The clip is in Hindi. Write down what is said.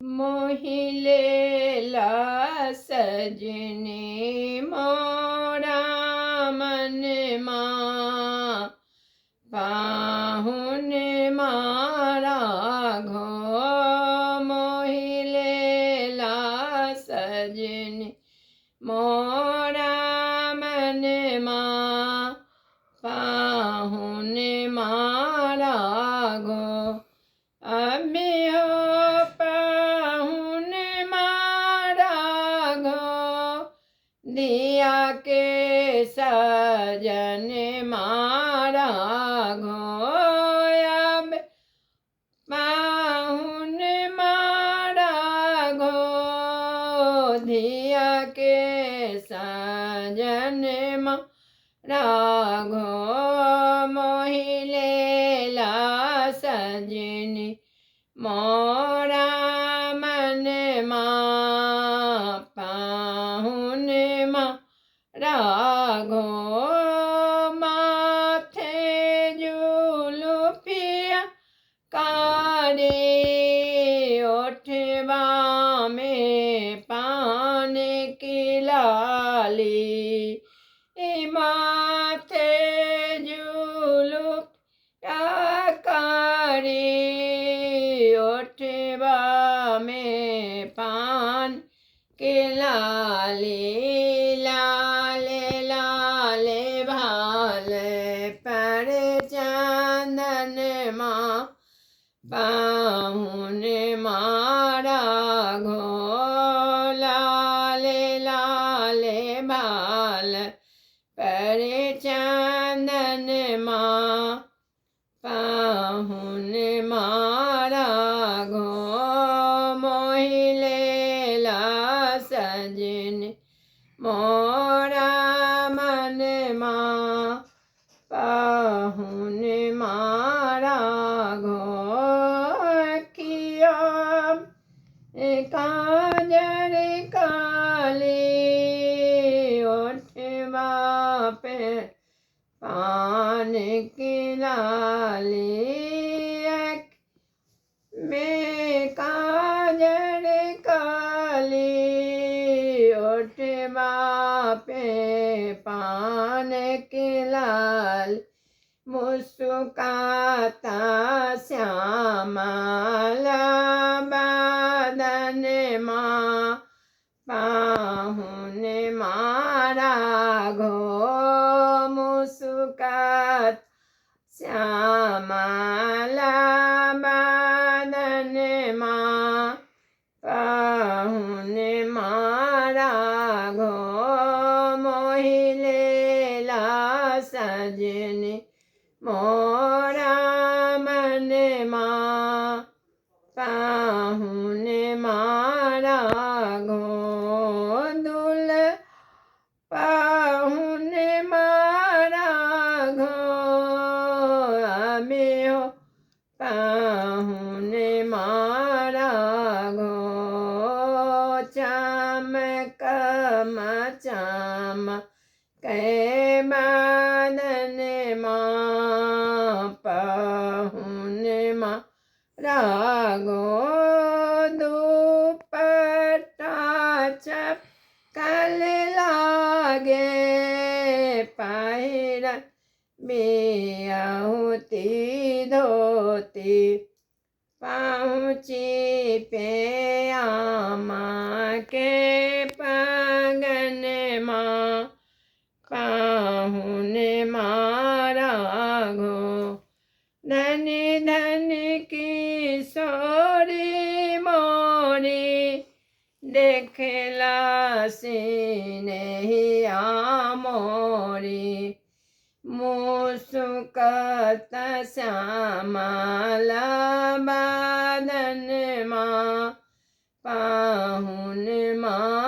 मोहिलेला सजने मोरा मन मां पाहुन मारा घो मोहिलेला सजने मोरा मन मां पाहुन मारा घो अभी हो पाहुन मारा घो दिया के सजन मारा घो अब पाहुन मारा घो दिया के सजन मारा घो मोहिलेला सजनी मोरा मन मां पाहुन मारा घो माथे जुलुफिया कारे ओठवा में पान की लाली माथे जुलुफिया कारे ओठवा में पान के लाले लाले लाले भाल पर चंदन मां पाहुन मारा घो लाले लाले भाल पर चंदन मां पाहुन मारा घो मोहिलेला सजन मोरा मन मां पाहुन मारा घो किया काजर काली ओठवा पे पान की लाली में काजर काली ओठवा पे पान की लाल मुस्कुराता श्यामला बदन मां पाहुन मारा घो मुस्कुराता श्यामला बदन मां पाहुन मारा घो मोहिलेला सजन मोरा मन मां पाहुन मारा घो दुल पाहुन मारा घो अभी हो पाहुन मारा घो चमक मचम कै बदन मां पाहुन मारा घो दुपट्टा चपकल लागे पहिरन बियाहुती धोती पहुँची पे आमा के पगन मां पाहुन मारा घो धन धन की सोरी मोरी देखला सिनहिया मोरी मुस्कुरात श्यामला बदन मां पाहुन मां